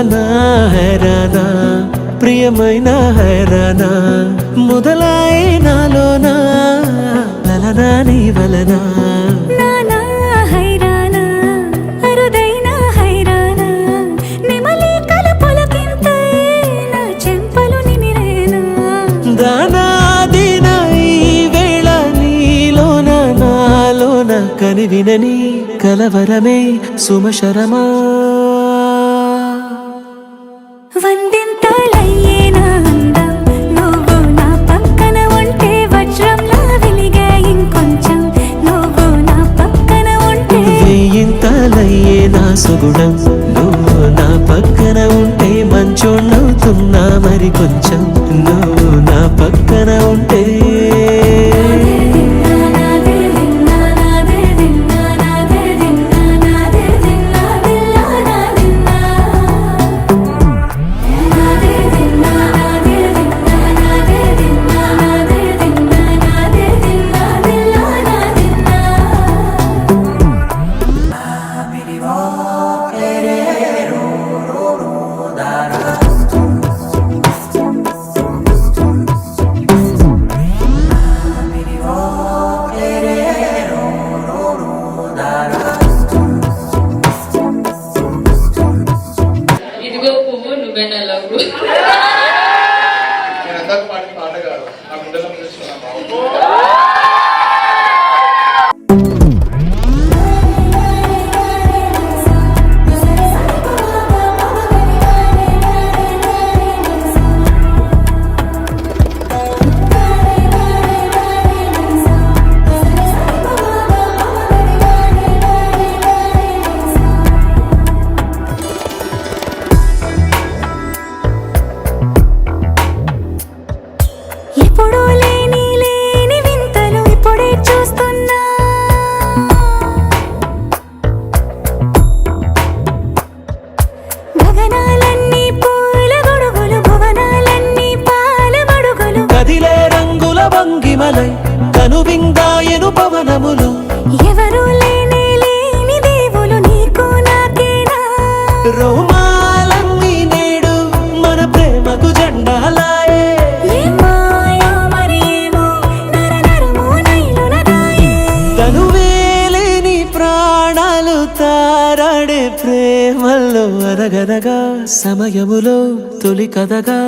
నా హైరానా ప్రియమైన హైరానా మొదలాయి నాలోనా లలనా నీ వలనా కని వినని కలవరమే సుమశరమా వందింతలయ్యేనా అందం నువ్వు నా పక్కన ఉంటే వజ్రంలా వెలిగే ఇంకొంచెం నువ్వు నా పక్కన ఉంటే వేయింతలయ్యేనా సుగుణం నువ్వు నా పక్కన ఉంటే మంచోళ్ళవుతున్నా మరి కొంచెం నువ్వు నా పక్కన ఉంటే ఇదిగో పువ్వు నువ్వే నల్లవు ఎప్పుడూ లేని వింతలు ఇప్పుడే చూస్తున్నా గగనాలన్నీ పూల గొడుగులు భువనాలన్నీ పాల మడుగులు కదిలే రంగుల భంగిమలై కనువిందాయను పవనములు ఎవరు లేని దేవులు నీకు నాకేనా రోమాలన్నీ నేడు మన ప్రేమకు జెండాలాయే తనువేలేని ప్రాణాలు తారాడే ప్రేమల్లో అరగనగా సమయములో తొలి కథగా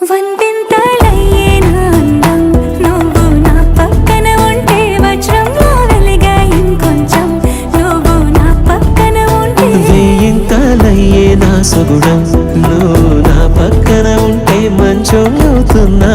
వందింతలయ్యేనా అందం నువ్వు నా పక్కన ఉంటే వజ్రంలా వెలిగే ఇంకొంచెం నువ్వు నా పక్కన ఉంటే వేయింతలయ్యేనా సుగుణం నువ్వు నా పక్కన ఉంటే మంచోళ్ళవుతున్నా